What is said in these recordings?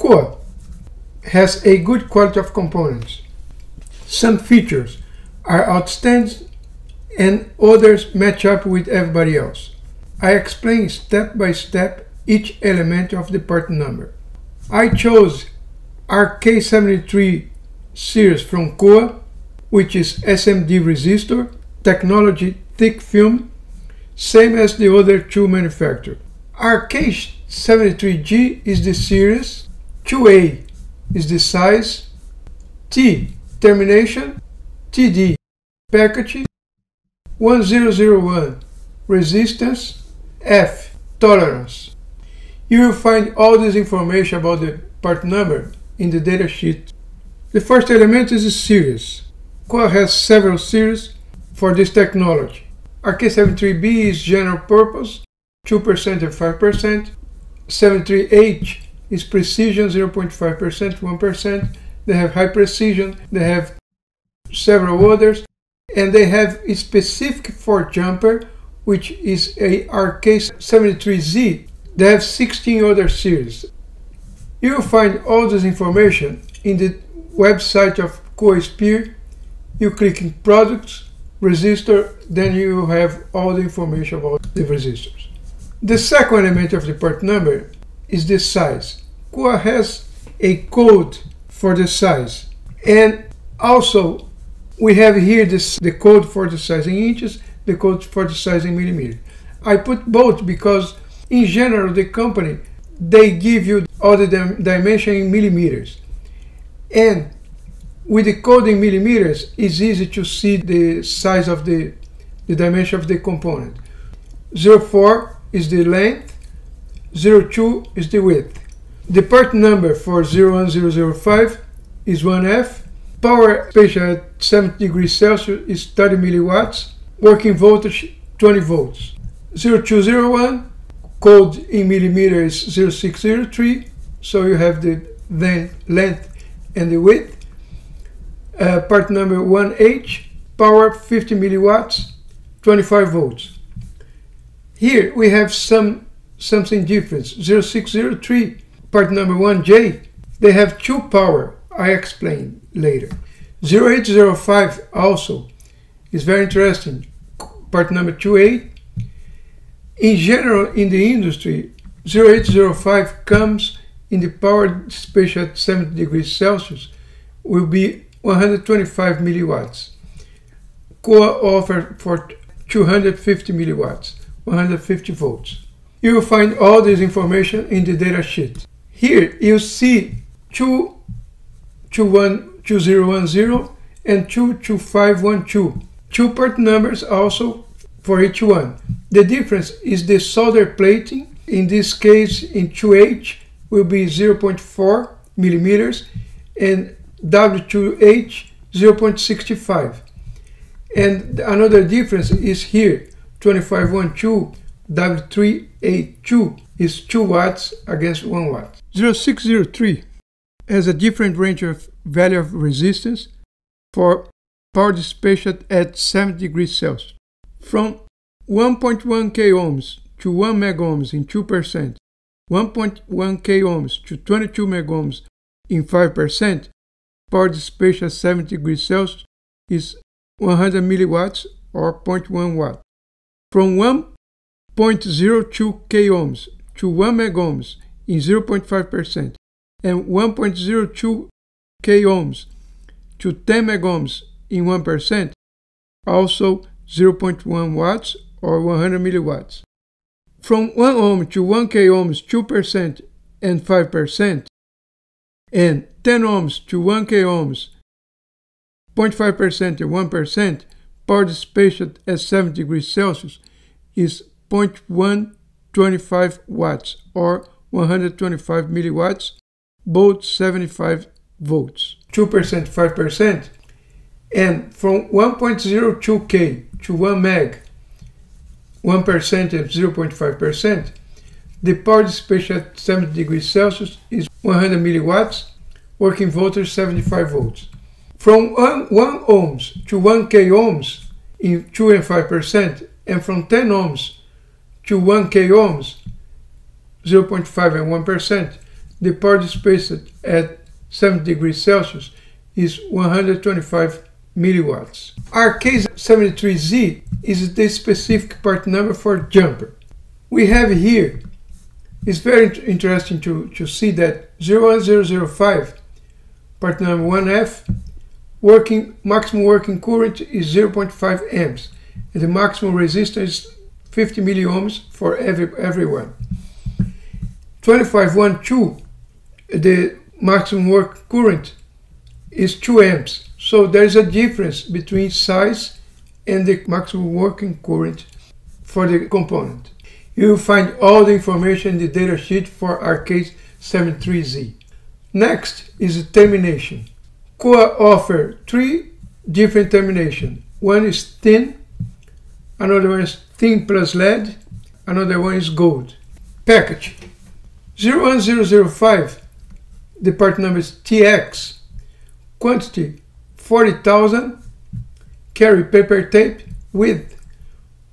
Kowa has a good quality of components. Some features are outstanding and others match up with everybody else. I explain step by step each element of the part number. I chose RK73 series from Kowa, which is SMD resistor, technology thick film, same as the other two manufacturers. RK73G is the series, 2A is the size, T termination, TD package, 1001 resistance, F tolerance. You will find all this information about the part number in the datasheet. The first element is a series. Kowa has several series for this technology. RK73B is general purpose, 2% and 5%. 73H is precision, 0.5%, 1%. They have high precision, they have several others, and they have a specific for jumper, which is a RK73Z. They have 16 other series. You will find all this information in the website of Kowa Spear. You click in products, resistor, then you will have all the information about the resistors. The second element of the part number is the size. Kowa has a code for the size, and also we have here the code for the size in inches, the code for the size in millimeters. I put both because in general the company, they give you all the dimension in millimeters, and with the code in millimeters it's easy to see the size of the dimension of the component. 0.4 is the length, 0.2 is the width. The part number for 01005 is 1F. Power spatial at 70 degrees Celsius is 30 milliwatts. Working voltage 20 volts. 0201, code in millimeters is 0603, so you have the length and the width. Part number 1H, power 50 milliwatts, 25 volts. Here we have something different. 0603, part number 1J, they have two power, I explain later. 0805 also is very interesting, part number 2A. In general, in the industry, 0805 comes in the power spatial at 70 degrees Celsius will be 125 milliwatts. Kowa offer for 250 milliwatts, 150 volts. You will find all this information in the data sheet. Here you see 2010 and 22512. Two part numbers also for each one. The difference is the solder plating. In this case, in 2H will be 0.4 millimeters and W2H 0.65. And another difference is here, 2512 W3A2 is 2 watts against 1 watt. 0603 has a different range of value of resistance for power dissipation at 70 degrees Celsius. From 1.1 k ohms to 1 megohms in 2%, 1.1 k ohms to 22 megohms in 5%, power dissipation at 70 degrees Celsius is 100 milliwatts or 0.1 watt. From 1.02 k ohms to 1 megohms in 0.5% and 1.02 k ohms to 10 megohms in 1%, also 0.1 watts or 100 milliwatts. From 1 ohm to 1 k ohms 2% and 5%, and 10 ohms to 1 k ohms 0.5% and 1%, power dissipation at 70 degrees Celsius is 0.125 watts or 125 milliwatts, both 75 volts. 2%, 5%, and from 1.02k to 1 meg, 1% and 0.5%, the power dissipation at 70 degrees Celsius is 100 milliwatts, working voltage 75 volts. From 1 ohms to 1 k ohms in 2 and 5%, and from 10 ohms to 1 k ohms, 0.5 and 1%, the power dissipated at 70 degrees Celsius is 125 milliwatts. RK73Z is the specific part number for jumper. We have here, it's very interesting to see that 01005, part number 1F, maximum working current is 0.5 amps, and the maximum resistance is 50 milliohms for everyone. 2512, the maximum work current is 2 amps, so there is a difference between size and the maximum working current for the component. You will find all the information in the datasheet for RK73Z. Next is the termination. Kowa offers 3 different terminations. One is thin, another one is thin plus lead, another one is gold. Package 01005, the part number is TX, quantity 40,000, carry paper tape, width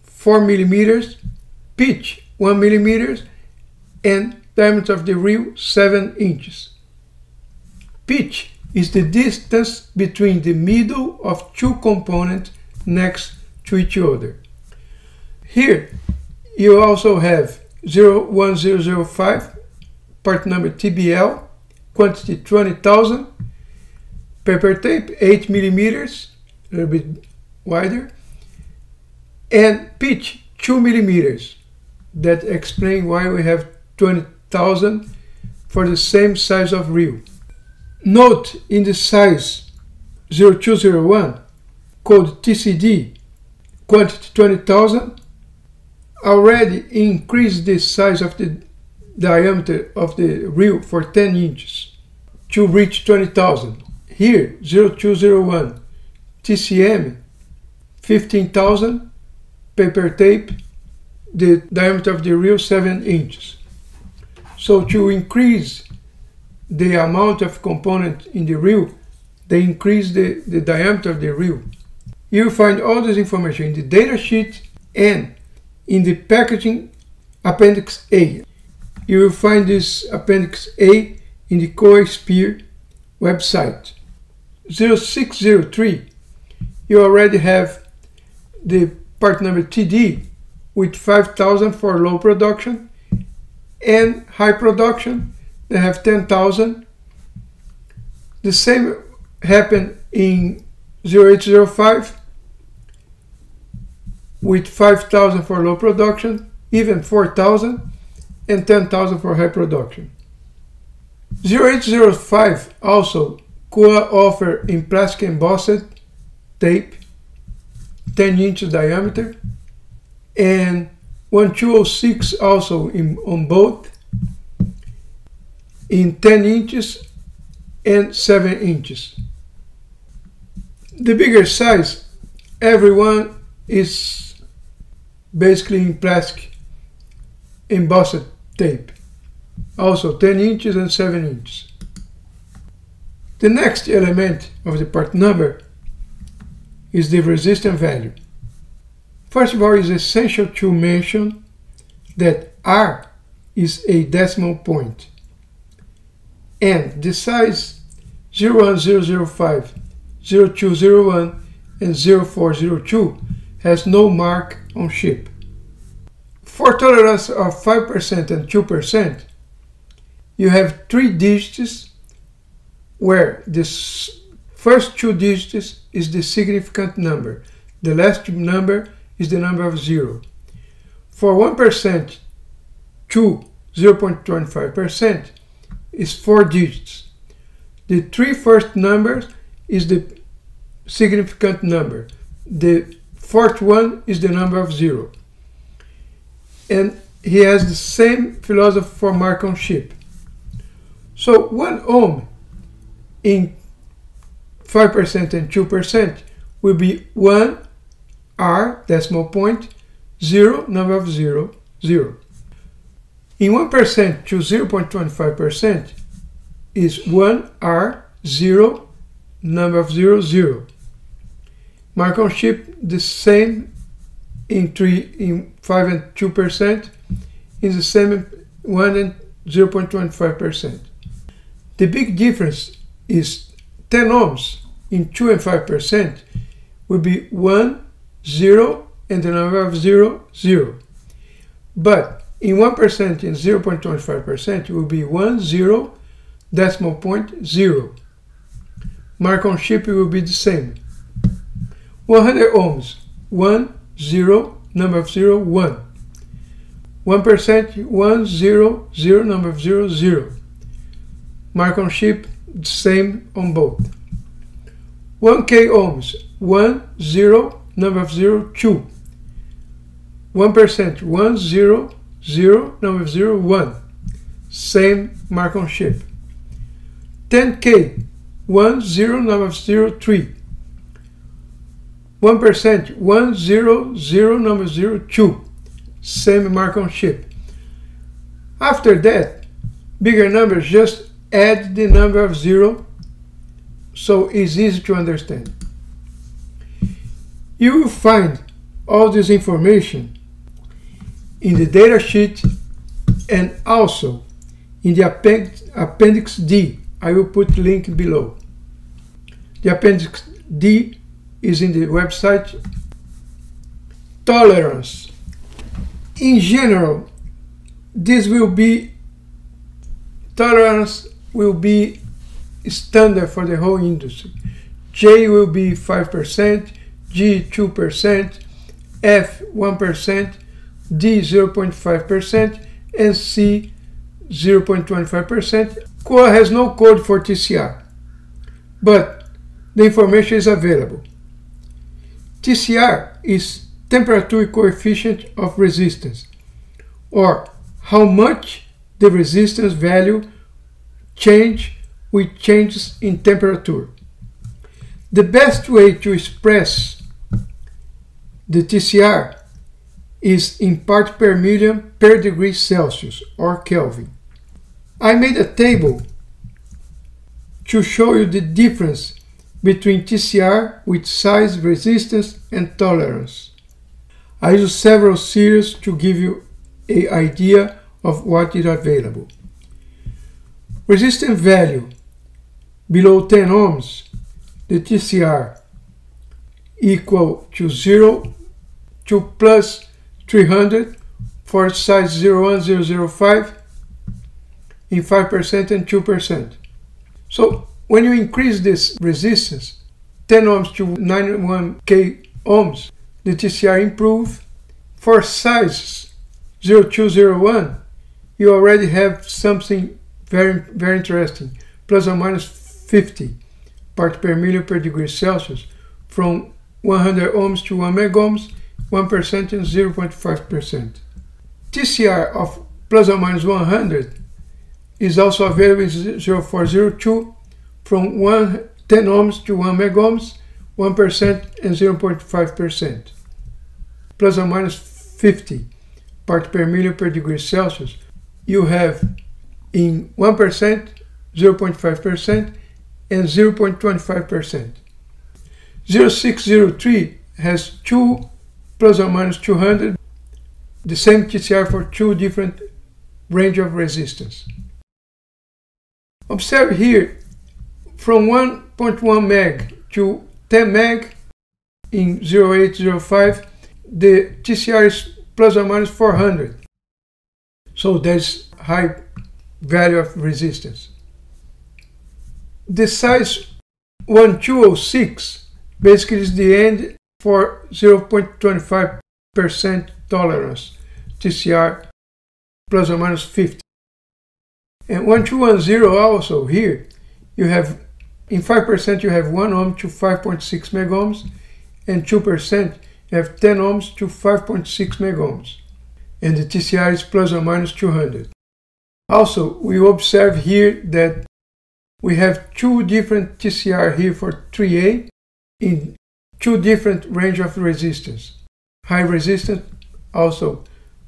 4 millimeters, pitch 1 millimeter, and diameter of the reel 7 inches. Pitch is the distance between the middle of 2 components next to each other. Here you also have 01005, part number TBL, quantity 20,000, paper tape 8 millimeters, a little bit wider, and pitch 2 millimeters. That explains why we have 20,000 for the same size of reel. Note in the size 0201, code TCD, quantity 20,000, already increased the size of the diameter of the reel for 10 inches to reach 20,000. Here 0201 TCM 15,000, paper tape, the diameter of the reel 7 inches. So to increase the amount of component in the reel, they increase the diameter of the reel. You will find all this information in the datasheet and in the packaging Appendix A. You will find this Appendix A in the Kowa Spear website. 0603, you already have the part number TD with 5,000 for low production, and high production they have 10,000. The same happened in 0805 with 5,000 for low production, even 4,000, and 10,000 for high production. 0805 also Kowa offer in plastic embossed tape, 10 inches diameter, and 1206 also on both in 10 inches and 7 inches. The bigger size, everyone is basically in plastic embossed tape, also 10 inches and 7 inches. The next element of the part number is the resistance value. First of all, it is essential to mention that R is a decimal point, and the size 01005, 0201, and 0402 has no mark on ship. For tolerance of 5% and 2%, you have 3 digits where the first 2 digits is the significant number, the last number is the number of 0. For 1% to 0.25% is 4 digits. The 3 first numbers is the significant number. The 4th one is the number of 0. And he has the same philosophy for mark on ship. So 1 ohm in 5% and 2% will be 1 R decimal point 0 number of 0 0. In 1% to 0.25% is 1 R 0 number of 0 0. Mark on ship the same in 5 and 2% is the same 1 and 0.25%. The big difference is 10 ohms in 2 and 5% will be 1, 0, and the number of 0, 0. But in 1% and 0.25% will be 1, 0, decimal point 0. Mark on chip will be the same. 100 ohms, 1, 0, number of 0, 1. 1%, 1, 0, 0, number of 0, 0. Mark on chip, the same on both. 1K ohms, 1, 0, number of 0, 2. 1%, 1, 0, 0, number of 0, 1. Same mark on chip. 10K, 1, 0, number of 0, 3. 1%, 1, 0, 0, number of 0, 2. Same mark on chip. After that, bigger numbers, just add the number of 0, so it's easy to understand. You will find all this information in the data sheet and also in the Appendix D. I will put link below. The Appendix D is in the website. Tolerance. In general, tolerance will be standard for the whole industry. J will be 5%, G 2%, F 1%, D 0.5%, and C 0.25%. COA has no code for TCR, but the information is available. TCR is temperature coefficient of resistance, or how much the resistance value change with changes in temperature. The best way to express the TCR is in part per million per degree Celsius or Kelvin. I made a table to show you the difference between TCR with size, resistance, and tolerance. I use several series to give you an idea of what is available. Resistance value below 10 ohms, the TCR equal to 0 to plus 300 for size 01005 in 5% and 2%. So when you increase this resistance 10 ohms to 91K ohms, the TCR improves. For sizes 0201, you already have something very interesting, plus or minus 50 parts per million per degree Celsius from 100 ohms to 1 megohms, 1% and 0.5%. TCR of plus or minus 100 is also available in 0402 from 10 ohms to 1 megohms, 1% and 0.5%. Plus or minus 50 parts per million per degree Celsius, you have in 1%, 0.5%, and 0.25%. 0603 has 2 plus or minus 200, the same TCR for two different range of resistance. Observe here, from 1.1 meg to 10 meg in 0805, the TCR is plus or minus 400. So there's high value of resistance. The size 1206 basically is the end for 0.25% tolerance, TCR plus or minus 50. And 1210 also here, you have in 5% you have 1 ohm to 5.6 megohms, and 2% you have 10 ohms to 5.6 megohms, and the TCR is plus or minus 200. Also, we observe here that we have two different TCR here for 3A in two different range of resistance. High resistance, also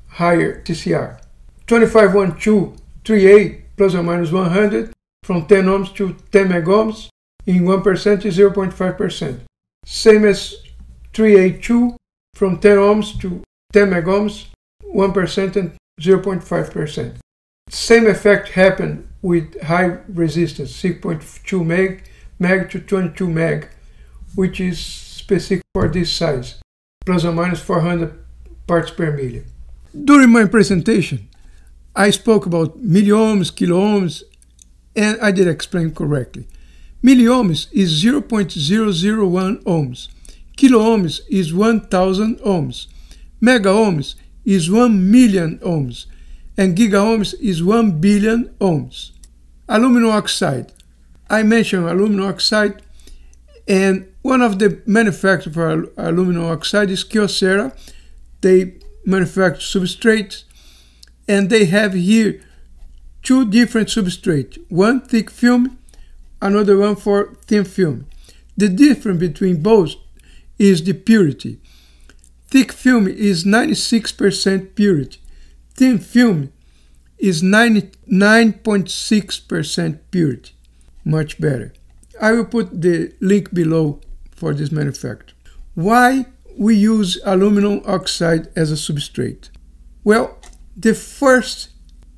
higher TCR. 2512 3A plus or minus 100 from 10 ohms to 10 megohms in 1% is 0.5%. Same as 3A2 from 10 ohms to 10 megohms, 1% and 0.5%. Same effect happened with high resistance, 6.2 meg to 22 meg, which is specific for this size, plus or minus 400 parts per million. During my presentation, I spoke about milliohms, kiloohms, and I did explain correctly. Milliohms is 0.001 ohms. Kiloohms is 1000 ohms. Megaohms is 1 million ohms. And gigaohms is 1 billion ohms. Aluminum oxide. I mentioned aluminum oxide, and one of the manufacturers for aluminum oxide is Kyocera. They manufacture substrates, and they have here two different substrates, one thick film, another one for thin film. The difference between both is the purity. Thick film is 96% purity. Thin film is 99.6% purity. Much better. I will put the link below for this manufacturer. Why we use aluminum oxide as a substrate? Well, the first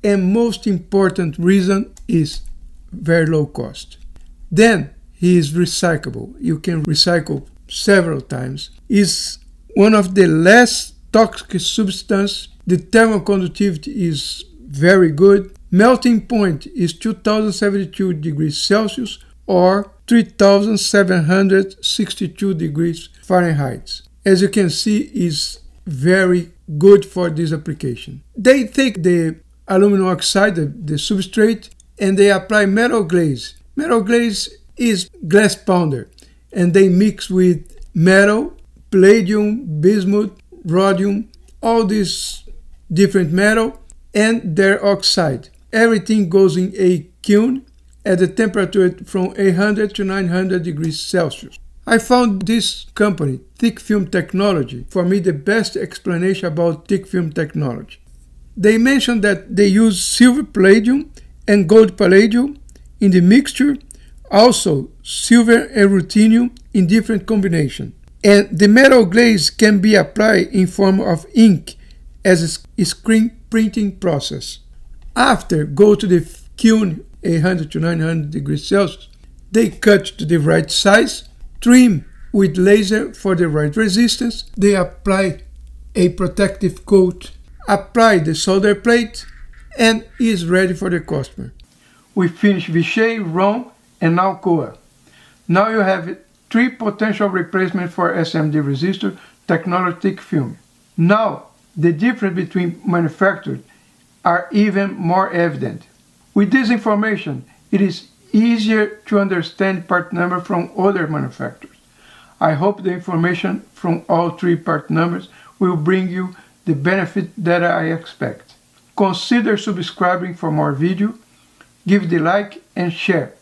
and most important reason is very low cost. Then he is recyclable. You can recycle several times. Is one of the less toxic substances. The thermal conductivity is very good. Melting point is 2072 degrees Celsius or 3762 degrees Fahrenheit. As you can see, is very good for this application. They take the aluminum oxide, the substrate, and they apply metal glaze. Metal glaze is glass powder, and they mix with metal, palladium, bismuth, rhodium, all these different metal, and their oxide. Everything goes in a kiln at the temperature from 800 to 900 degrees Celsius. I found this company, Thick Film Technology, for me the best explanation about thick film technology. They mentioned that they use silver palladium and gold palladium in the mixture, also silver and ruthenium in different combination. And the metal glaze can be applied in form of ink as a screen printing process. After go to the kiln 800 to 900 degrees Celsius, they cut to the right size, trim with laser for the right resistance, they apply a protective coat, apply the solder plate, and is ready for the customer. We finish Vishay, ROM, and now Kowa. Now you have 3 potential replacements for SMD resistor technology thick film. Now the difference between manufacturers are even more evident. With this information, it is easier to understand part number from other manufacturers. I hope the information from all 3 part numbers will bring you the benefit that I expect. Consider subscribing for more videos, give the like and share.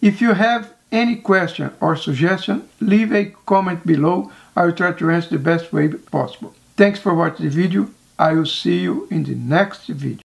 If you have any question or suggestion, leave a comment below. I will try to answer the best way possible. Thanks for watching the video. I will see you in the next video.